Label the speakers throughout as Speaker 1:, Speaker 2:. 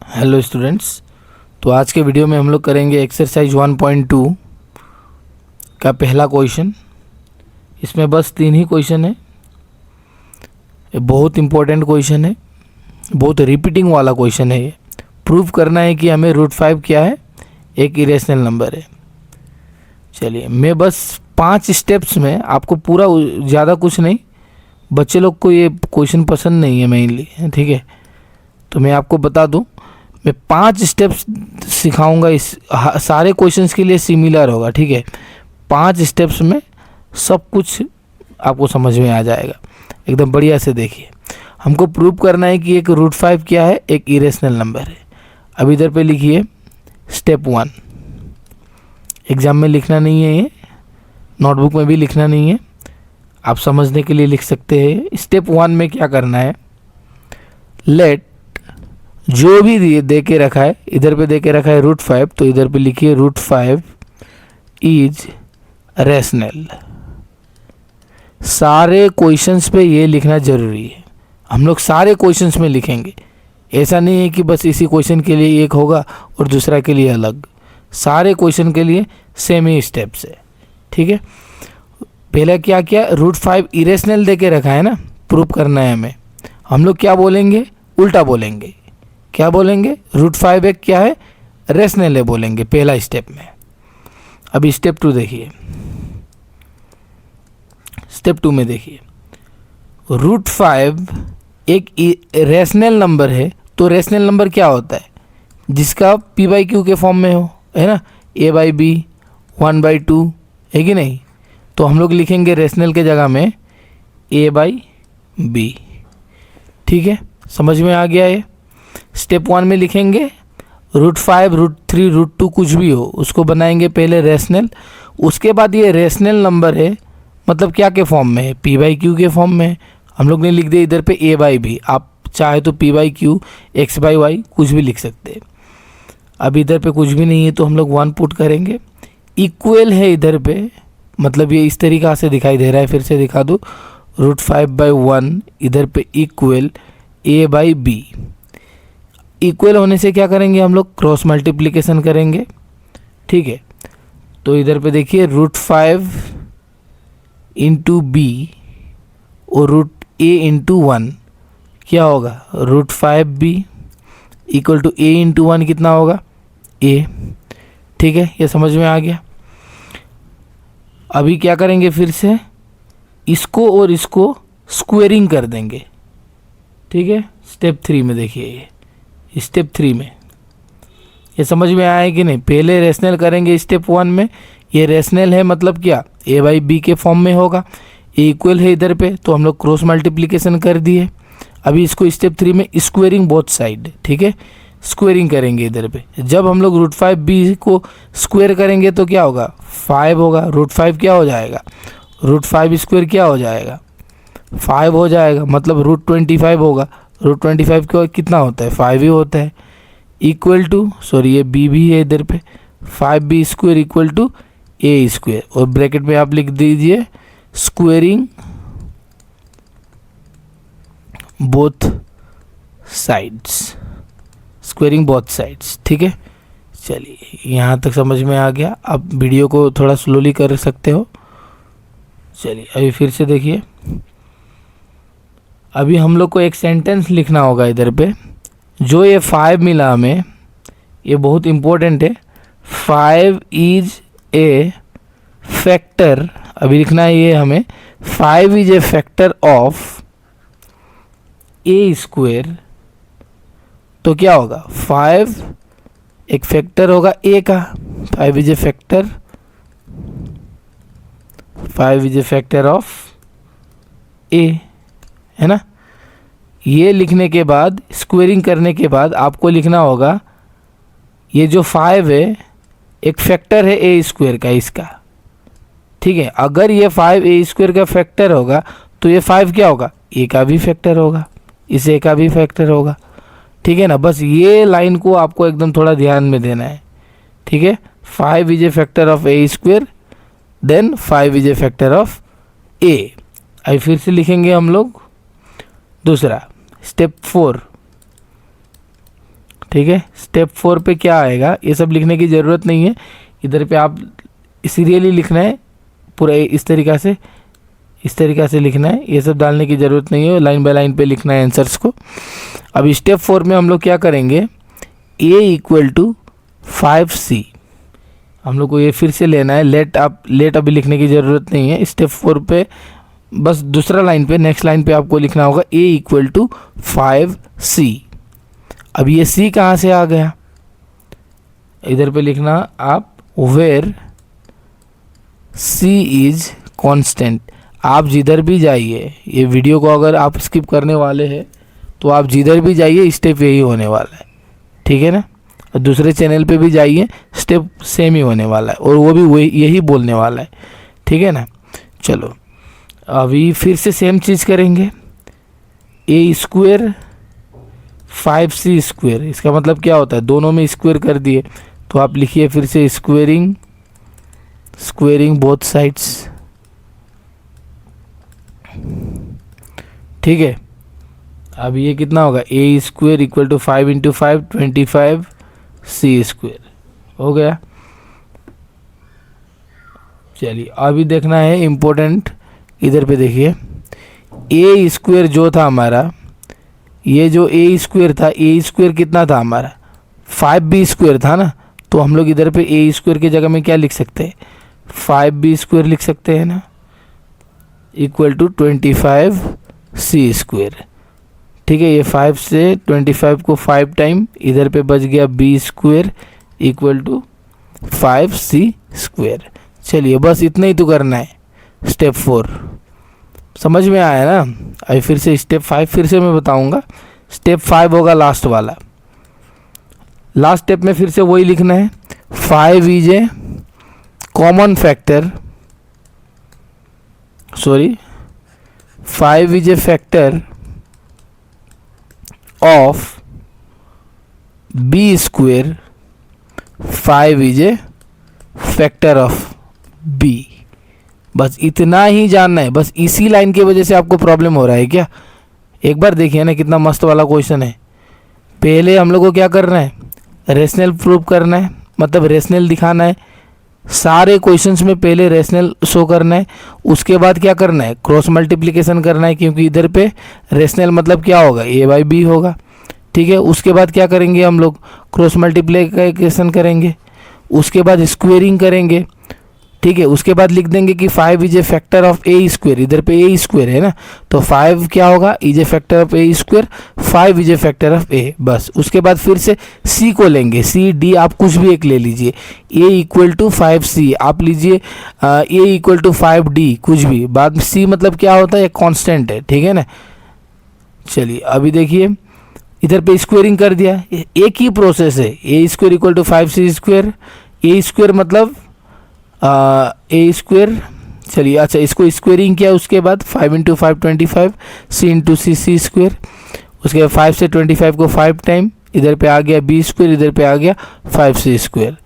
Speaker 1: Hello students. तो आज के वीडियो में हम लोग करेंगे एक्सरसाइज 1.2 का पहला क्वेश्चन। इसमें बस 3 ही क्वेश्चन है। ये बहुत इम्पोर्टेंट क्वेश्चन है, बहुत रिपीटिंग वाला क्वेश्चन है। ये प्रूव करना है कि हमें √5 क्या है, एक इरेशनल नंबर है। चलिए, मैं बस 5 स्टेप्स में आपको पूरा, ज़्यादा कुछ नहीं, बच्चे लोग को ये क्वेश्चन पसंद नहीं है मेनली, ठीक है। तो मैं आपको बता दूं, मैं 5 स्टेप्स सिखाऊंगा। इस सारे क्वेश्चंस के लिए सिमिलर होगा, ठीक है। 5 स्टेप्स में सब कुछ आपको समझ में आ जाएगा। एकदम बढ़िया से देखिए। हमको प्रूव करना है कि एक √5 क्या है, एक इरेशनल नंबर है। अब इधर पे लिखिए स्टेप 1। एग्ज़ाम में लिखना नहीं है, ये नोटबुक में भी लिखना नहीं है, आप समझने के लिए लिख सकते हैं। स्टेप 1 में क्या करना है, लेट जो भी दे के रखा है, इधर पे दे के रखा है √5, तो इधर पे लिखिए √5 इज रेशनल। सारे क्वेश्चंस पे ये लिखना जरूरी है। हम लोग सारे क्वेश्चंस में लिखेंगे, ऐसा नहीं है कि बस इसी क्वेश्चन के लिए एक होगा और दूसरा के लिए अलग। सारे क्वेश्चन के लिए सेम ही स्टेप्स है, ठीक है। पहले क्या किया, √5 इरेशनल दे के रखा है ना, प्रूव करना है हमें। हम लोग क्या बोलेंगे, उल्टा बोलेंगे। क्या बोलेंगे, √5 एक क्या है, रेशनल है बोलेंगे पहला स्टेप में। अब स्टेप 2 देखिए। स्टेप 2 में देखिए, √5 एक रेशनल नंबर है। तो रेशनल नंबर क्या होता है, जिसका p/q के फॉर्म में हो, है ना, a/b 1/2, है कि नहीं। तो हम लोग लिखेंगे रेशनल के जगह में a/b, ठीक है। समझ में आ गया ये। स्टेप 1 में लिखेंगे √5, √3, √2 कुछ भी हो, उसको बनाएंगे पहले रेशनल। उसके बाद ये रेशनल नंबर है, मतलब क्या के फॉर्म में है, p/q के फॉर्म में। हम लोग ने लिख दिया इधर पे a/b। आप चाहे तो p/q, x/y कुछ भी लिख सकते हैं। अब इधर पे कुछ भी नहीं है तो हम लोग 1 पुट करेंगे। इक्वल है इधर पे, मतलब ये इस तरीक़ा से दिखाई दे रहा है। फिर से दिखा दो, √5/1 इधर पे इक्वल a/b। इक्वल होने से क्या करेंगे, हम लोग क्रॉस मल्टीप्लिकेशन करेंगे, ठीक है। तो इधर पे देखिए √5 इंटू b और √a इंटू 1 क्या होगा, √5b equal to a into 1 कितना होगा, a, ठीक है। ये समझ में आ गया। अभी क्या करेंगे, फिर से इसको और इसको स्क्वेयरिंग कर देंगे, ठीक है। स्टेप 3 में देखिए, ये स्टेप 3 में ये समझ में आया है कि नहीं। पहले रेशनल करेंगे स्टेप 1 में। ये रेशनल है मतलब क्या, a/b के फॉर्म में होगा। ए इक्वल है इधर पे, तो हम लोग क्रॉस मल्टीप्लिकेशन कर दिए। अभी इसको स्टेप 3 में स्क्वेयरिंग बोथ साइड, ठीक है, स्क्वेयरिंग करेंगे इधर पे। जब हम लोग √5b को स्क्वेयर करेंगे तो क्या होगा, 5 होगा। √5 क्या हो जाएगा, √5 स्क्वेयर क्या हो जाएगा, 5 हो जाएगा, मतलब √25 होगा। √25 को कितना होता है, 5 ही होता है। इक्वल टू, सॉरी ये b भी है इधर पे, 5b square equal to a square. और ब्रैकेट में आप लिख दीजिए squaring both sides, squaring both sides, ठीक है। चलिए, यहाँ तक समझ में आ गया। अब वीडियो को थोड़ा स्लोली कर सकते हो। चलिए, अभी फिर से देखिए। अभी हम लोग को एक सेंटेंस लिखना होगा इधर पे। जो ये 5 मिला हमें, ये बहुत इम्पोर्टेंट है। 5 इज ए फैक्टर, अभी लिखना है ये हमें, 5 is a factor of A square. तो क्या होगा, 5 एक फैक्टर होगा ए का। 5 is a factor, 5 is a factor of A, है ना। ये लिखने के बाद, स्क्वेयरिंग करने के बाद आपको लिखना होगा ये जो 5 है एक फैक्टर है ए स्क्वेयर का, इसका, ठीक है। अगर ये 5 ए स्क्वेयर का फैक्टर होगा तो ये 5 क्या होगा, ए का भी फैक्टर होगा, इस ए का भी फैक्टर होगा, ठीक है ना। बस ये लाइन को आपको एकदम थोड़ा ध्यान में देना है, ठीक है। 5 is a factor of A square, then 5 is a factor of A. अभी फिर से लिखेंगे हम लोग दूसरा, स्टेप 4, ठीक है। स्टेप 4 पे क्या आएगा, ये सब लिखने की ज़रूरत नहीं है, इधर पे आप सीरियली लिखना है पूरा इस तरीक़ा से लिखना है, ये सब डालने की ज़रूरत नहीं है, लाइन बाय लाइन पे लिखना है आंसर्स को। अब स्टेप 4 में हम लोग क्या करेंगे, a इक्वल टू 5c, हम लोग को ये फिर से लेना है। लेट अभी लिखने की ज़रूरत नहीं है। स्टेप 4 पे बस दूसरा लाइन पे, नेक्स्ट लाइन पे आपको लिखना होगा a इक्वल टू 5c। अब ये c कहाँ से आ गया, इधर पे लिखना आप वेयर c इज कांस्टेंट। आप जिधर भी जाइए, ये वीडियो को अगर आप स्किप करने वाले हैं तो आप जिधर भी जाइए स्टेप यही होने वाला है, ठीक है ना। और दूसरे चैनल पे भी जाइए स्टेप सेम ही होने वाला है और वो भी वही यही बोलने वाला है, ठीक है ना। चलो अभी फिर से सेम चीज़ करेंगे, a स्क्वायर 5c स्क्वायर, इसका मतलब क्या होता है, दोनों में स्क्वायर कर दिए, तो आप लिखिए फिर से स्क्वेयरिंग बोथ साइड्स, ठीक है। अब ये कितना होगा, a square equal to 5 into 5 25c square हो गया। चलिए अभी देखना है इम्पोर्टेंट, इधर पे देखिए a स्क्वायर जो था हमारा, ये जो a स्क्वायर था, a स्क्वायर कितना था हमारा 5b स्क्वायर था ना, तो हम लोग इधर पे a स्क्वायर की जगह में क्या लिख सकते हैं, 5b स्क्वायर लिख सकते हैं ना, इक्वल टू 25c स्क्वायर, ठीक है। ये 5 से 25 को 5 टाइम, इधर पे बच गया b square equal to 5c square. चलिए बस इतना ही तो करना है। स्टेप 4 समझ में आया ना। अभी फिर से स्टेप 5 फिर से मैं बताऊंगा। स्टेप 5 होगा लास्ट वाला। लास्ट स्टेप में फिर से वही लिखना है, 5 is a common factor, 5 is a factor of b square, 5 is a factor of b। बस इतना ही जानना है, बस इसी लाइन की वजह से आपको प्रॉब्लम हो रहा है क्या। एक बार देखिए ना कितना मस्त वाला क्वेश्चन है। पहले हम लोग को क्या करना है, रेशनल प्रूव करना है, मतलब रेशनल दिखाना है। सारे क्वेश्चंस में पहले रेशनल शो करना है, उसके बाद क्या करना है, क्रॉस मल्टीप्लिकेशन करना है, क्योंकि इधर पे रेशनल मतलब क्या होगा, a बाई बी होगा, ठीक है। उसके बाद क्या करेंगे हम लोग, क्रॉस मल्टीप्लिकेशन करेंगे, उसके बाद स्क्वेयरिंग करेंगे, ठीक है। उसके बाद लिख देंगे कि 5 is a factor of a square, इधर पे a स्क्वायर है ना, तो 5 क्या होगा, is a factor of a square, 5 is a factor of a। बस उसके बाद फिर से c को लेंगे, c d आप कुछ भी एक ले लीजिए, a इक्वल टू 5c आप लीजिए, a इक्वल टू 5d कुछ भी, बाद में c मतलब क्या होता है, कांस्टेंट है, ठीक है ना। चलिए अभी देखिए इधर पे स्क्वेयरिंग कर दिया, एक ही प्रोसेस है, a square equal to 5c square, a square मतलब a स्क्वायर। चलिए अच्छा इसको स्क्वेयरिंग किया, उसके बाद 5 into 5 25, c into c square, उसके बाद 5 से 25 को 5 टाइम, इधर पे आ गया b स्क्वायर, इधर पे आ गया 5c स्क्वायर,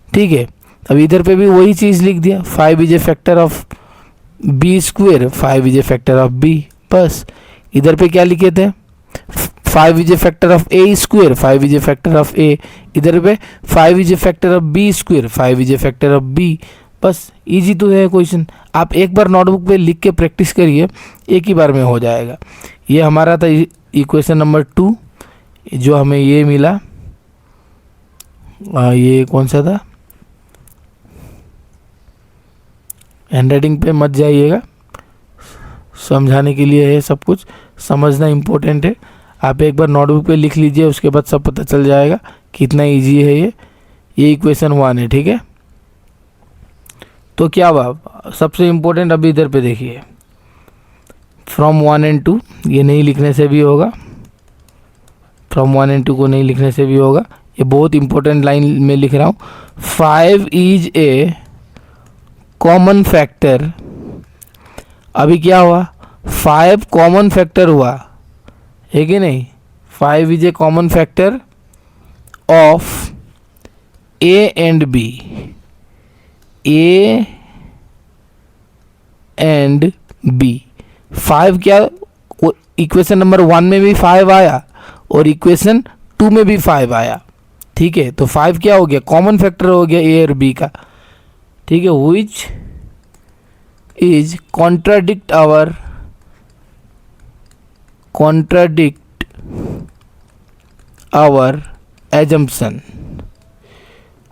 Speaker 1: ठीक है। अब इधर पे भी वही चीज़ लिख दिया, 5 is a factor of b square, 5 is a factor of b। बस इधर पे क्या लिखे थे, 5 is a factor of a square, 5 is a factor of a, इधर पे 5 is a factor of b square, 5 is a factor of b। बस easy तो है क्वेश्चन, आप एक बार नोटबुक पे लिख के प्रैक्टिस करिए, एक ही बार में हो जाएगा। ये हमारा था इक्वेशन नंबर 2, जो हमें ये मिला, ये कौन सा था, हैंडराइटिंग पे मत जाइएगा, समझाने के लिए है, सब कुछ समझना इम्पोर्टेंट है। आप एक बार नोटबुक पे लिख लीजिए, उसके बाद सब पता चल जाएगा कितना इजी है ये इक्वेशन 1 है, ठीक है। तो क्या हुआ, सबसे इम्पोर्टेंट अभी इधर पे देखिए, फ्रॉम 1 and 2, ये नहीं लिखने से भी होगा, फ्रॉम 1 and 2 को नहीं लिखने से भी होगा, ये बहुत इंपॉर्टेंट लाइन में लिख रहा हूँ। 5 इज ए कॉमन फैक्टर, अभी क्या हुआ, 5 कॉमन फैक्टर हुआ है कि नहीं, 5 is a common factor of a and b, a and b। 5 क्या, इक्वेशन नंबर 1 में भी 5 आया और इक्वेशन 2 2 में भी 5 आया, ठीक है, तो 5 क्या हो गया, कॉमन फैक्टर हो गया ए और बी का, ठीक है, which is contradict our assumption.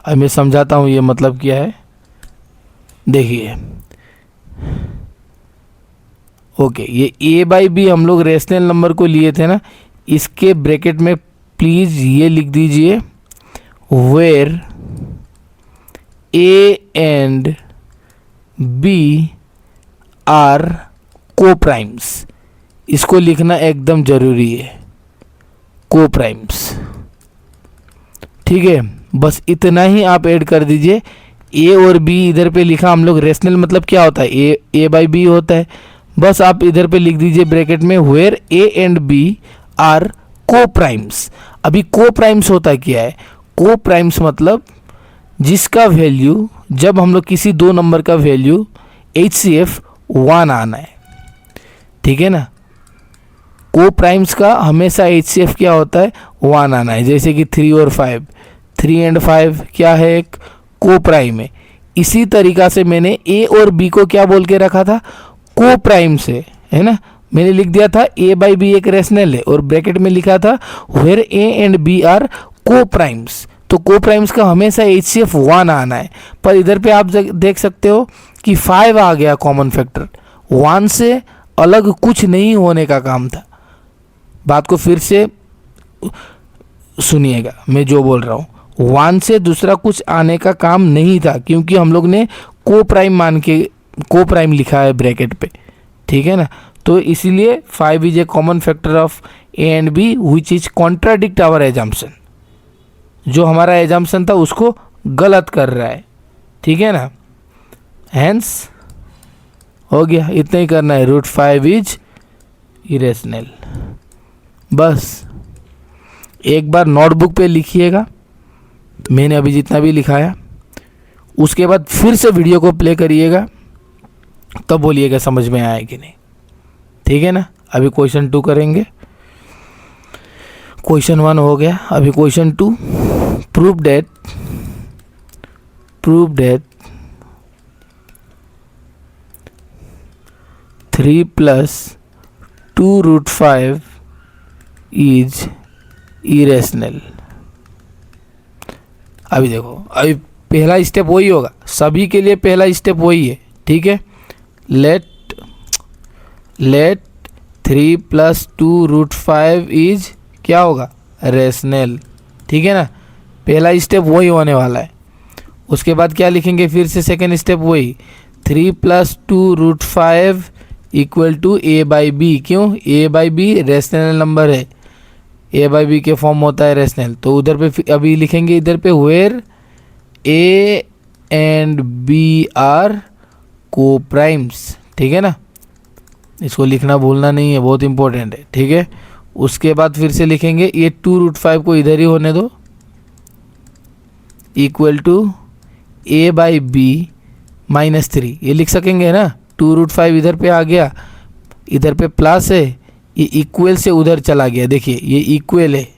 Speaker 1: अब मैं समझाता हूँ ये मतलब क्या है, देखिए। ओके, ये ए बाई बी हम लोग रेशनल नंबर को लिए थे ना, इसके ब्रैकेट में प्लीज ये लिख दीजिए, where a and b are coprimes. इसको लिखना एकदम जरूरी है, को प्राइम्स, ठीक है। बस इतना ही आप ऐड कर दीजिए। ए और बी इधर पे लिखा हम लोग, रेशनल मतलब क्या होता है, ए बाई बी होता है। बस आप इधर पे लिख दीजिए ब्रैकेट में, where a and b are coprimes. अभी को प्राइम्स होता क्या है, को प्राइम्स मतलब जिसका वैल्यू, जब हम लोग किसी दो नंबर का वैल्यू HCF 1 आना है, ठीक है ना, को प्राइम्स का हमेशा HCF क्या होता है, 1 आना है। जैसे कि 3 और 5, 3 एंड 5 क्या है, एक को प्राइम है। इसी तरीका से मैंने ए और बी को क्या बोल के रखा था, को प्राइम से, है ना। मैंने लिख दिया था ए बाई बी एक रेशनल है, और ब्रैकेट में लिखा था where a and b are coprimes. तो को प्राइम्स का हमेशा HCF 1 आना है। पर इधर पे आप देख सकते हो कि 5 आ गया कॉमन फैक्टर, 1 से अलग कुछ नहीं होने का काम था। बात को फिर से सुनिएगा, मैं जो बोल रहा हूँ, 1 से दूसरा कुछ आने का काम नहीं था, क्योंकि हम लोग ने को प्राइम मान के को प्राइम लिखा है ब्रैकेट पे, ठीक है ना। तो इसीलिए 5 is a common factor of a and b which is contradict our assumption. जो हमारा एजम्पशन था उसको गलत कर रहा है, ठीक है ना। हैंस हो गया, इतना ही करना है, √5 इज इरेशनल। बस एक बार नोटबुक पे लिखिएगा, मैंने अभी जितना भी लिखाया, उसके बाद फिर से वीडियो को प्ले करिएगा, तब बोलिएगा समझ में आया कि नहीं, ठीक है ना। अभी क्वेश्चन 2 करेंगे। क्वेश्चन 1 हो गया, अभी question 2, prove that 3 + 2√5 is irrational. अभी देखो, अभी पहला स्टेप वही होगा, सभी के लिए पहला स्टेप वही है, ठीक है। लेट 3 + 2√5 इज क्या होगा, रेशनल, ठीक है ना। पहला स्टेप वही होने वाला है। उसके बाद क्या लिखेंगे, फिर से सेकेंड स्टेप वही, 3 + 2√5 = ए बाई बी। क्यों, a by b rational number है, ए बाई बी के फॉर्म होता है रेशनल। तो उधर पे अभी लिखेंगे, इधर पे where a and b are coprimes, ठीक है ना। इसको लिखना भूलना नहीं है, बहुत इंपॉर्टेंट है, ठीक है। उसके बाद फिर से लिखेंगे, ये 2√5 को इधर ही होने दो, = ए बाई बी -3, ये लिख सकेंगे ना। 2√5 इधर पे आ गया, इधर पे प्लस है, ये इक्वल से उधर चला गया, देखिए ये इक्वल है,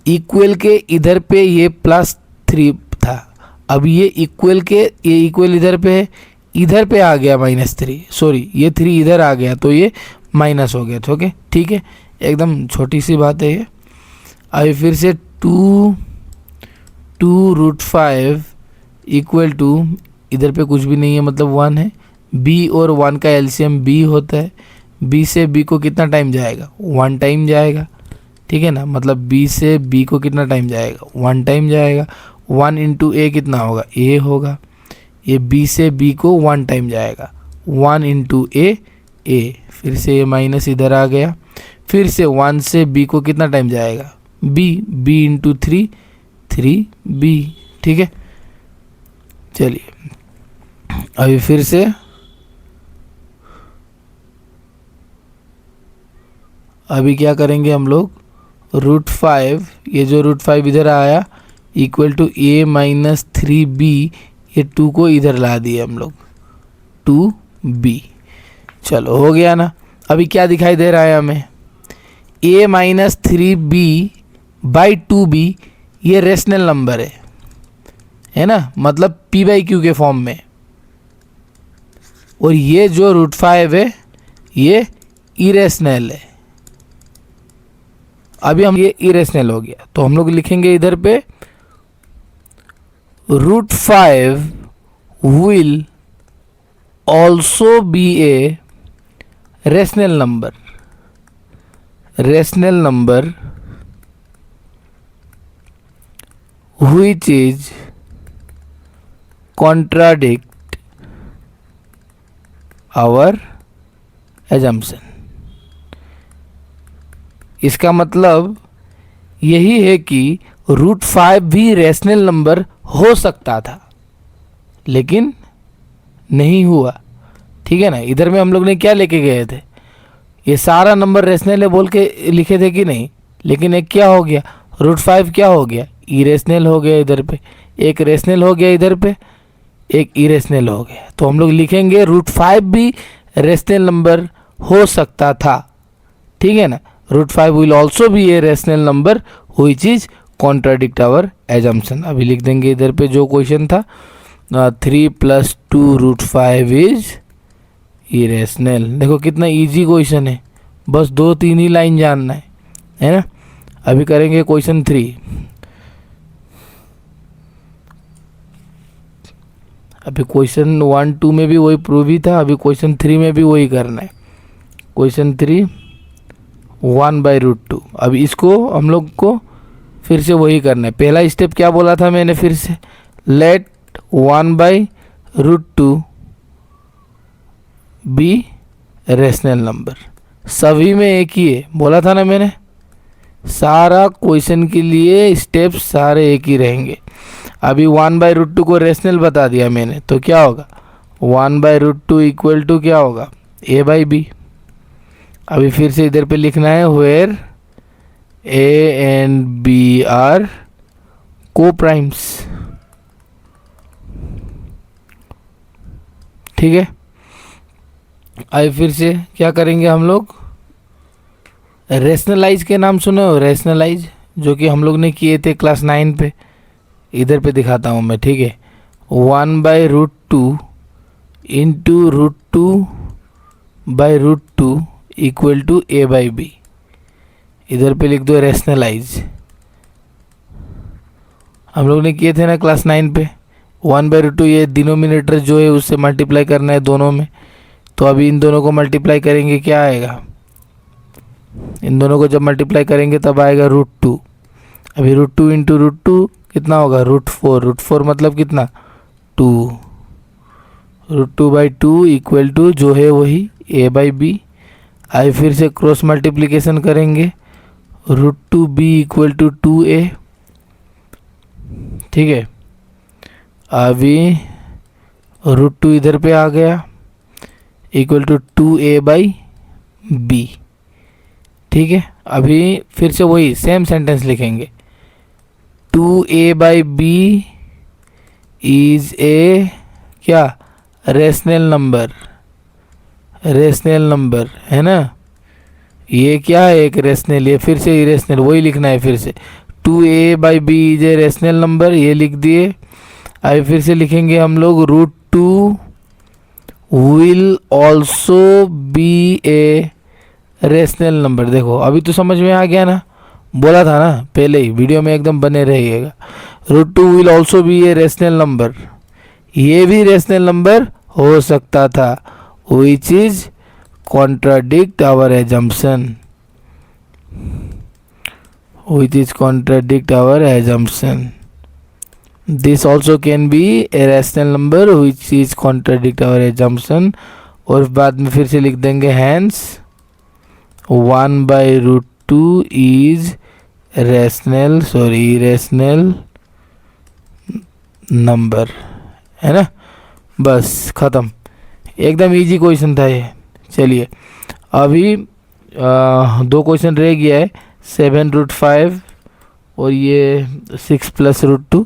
Speaker 1: इक्वल के इधर पे ये +3 था, अब ये इक्वल के ये इक्वल इधर पे है, इधर पे आ गया -3, सॉरी ये 3 इधर आ गया तो ये माइनस हो गया, ओके, ठीक है। एकदम छोटी सी बात है ये। अभी फिर से 2√5 = इधर पे कुछ भी नहीं है, मतलब 1 है। b और 1 का एलसीएम b होता है, b से b को कितना टाइम जाएगा, 1 टाइम जाएगा, ठीक है ना। मतलब b से b को कितना टाइम जाएगा, 1 टाइम जाएगा। 1 × a कितना होगा, a होगा। ये b से b को 1 टाइम जाएगा, 1 × a। फिर से ये माइनस इधर आ गया, फिर से 1 से b को कितना टाइम जाएगा, b × 3 3b, ठीक है। चलिए अभी फिर से अभी क्या करेंगे हम लोग, √5, ये जो √5 इधर आया = a - 3b, ये 2 को इधर ला दिए हम लोग, 2b। चलो हो गया ना। अभी क्या दिखाई दे रहा है हमें, a - 3b बाई 2b ये रेशनल नंबर है ना, मतलब p बाई क्यू के फॉर्म में, और ये जो √5 है ये इरेशनल है। अभी हम ये इरेशनल हो गया तो हम लोग लिखेंगे इधर पे √5 will also be a rational number, rational number which is contradict our assumption। इसका मतलब यही है कि √5 भी रेशनल नंबर हो सकता था लेकिन नहीं हुआ। ठीक है ना, इधर में हम लोग ने क्या लेके गए थे, ये सारा नंबर रेशनल है बोल के लिखे थे कि नहीं, लेकिन एक क्या हो गया, √5 क्या हो गया, इरेशनल हो गया। इधर पे एक रेशनल हो गया, इधर पे एक इरेशनल हो गया, तो हम लोग लिखेंगे √5 भी रेशनल नंबर हो सकता था। ठीक है ना, √5 will also be a rational number which is contradict our assumption. अभी लिख देंगे इधर पे जो क्वेश्चन था 3 + 2 √5 इज इरेशनल। देखो कितना इजी क्वेश्चन है, बस 2-3 ही लाइन जानना है ना। अभी करेंगे क्वेश्चन 3। अभी क्वेश्चन 1-2 में भी वही प्रूव ही था, अभी क्वेश्चन 3 में भी वही करना है। क्वेश्चन 3 1/√2। अभी इसको हम लोग को फिर से वही करना है। पहला स्टेप क्या बोला था मैंने, फिर से लेट 1/√2 बी रेशनल नंबर। सभी में एक ही है बोला था ना मैंने, सारा क्वेश्चन के लिए स्टेप्स सारे एक ही रहेंगे। अभी 1/√2 को रेशनल बता दिया मैंने, तो क्या होगा 1/√2 इक्वल टू क्या होगा a/b। अभी फिर से इधर पे लिखना है where a and b are coprimes. ठीक है, अभी फिर से क्या करेंगे हम लोग, रेशनलाइज के नाम सुने हो, रेशनलाइज जो कि हम लोग ने किए थे क्लास 9 पे। इधर पे दिखाता हूँ मैं, ठीक है। 1/√2 इंटू √2/√2 इक्वल टू a/b। इधर पे लिख दो रेशनलाइज। हम लोग ने किए थे ना क्लास 9 पे। 1/√2 ये डिनोमिनेटर जो है उससे मल्टीप्लाई करना है दोनों में, तो अभी इन दोनों को मल्टीप्लाई करेंगे, क्या आएगा, इन दोनों को जब मल्टीप्लाई करेंगे तब आएगा √2। अभी √2 इंटू √2 कितना होगा √4। √4 मतलब कितना 2। √2/2 इक्वल टू जो है वही a/b। अभी फिर से क्रॉस मल्टीप्लिकेशन करेंगे, √2b इक्वल टू 2a। ठीक है, अभी √2 इधर पे आ गया इक्वल टू 2a/b। ठीक है, अभी फिर से वही सेम सेंटेंस लिखेंगे, 2a/b इज ए क्या रेशनल नंबर, रेशनल नंबर है ना। ये क्या है एक रेशनल, ये फिर से इरेशनल, वही लिखना है फिर से 2a/b is a rational number, ये लिख दिए। अभी फिर से लिखेंगे हम लोग √2 will also be a rational number. देखो अभी तो समझ में आ गया ना, बोला था ना पहले ही, वीडियो में एकदम बने रहिएगा। √2 will also be a rational number, ये भी रेशनल नंबर हो सकता था, which is contradict our assumption, which is contradict our assumption. This also can be a rational number which is contradict our assumption। और बाद में फिर से लिख देंगे hence 1/√2 is irrational number, है ना। बस ख़त्म, एकदम इजी क्वेश्चन था ये। चलिए अभी 2 क्वेश्चन रह गया है, 7√5 और ये 6 + √2।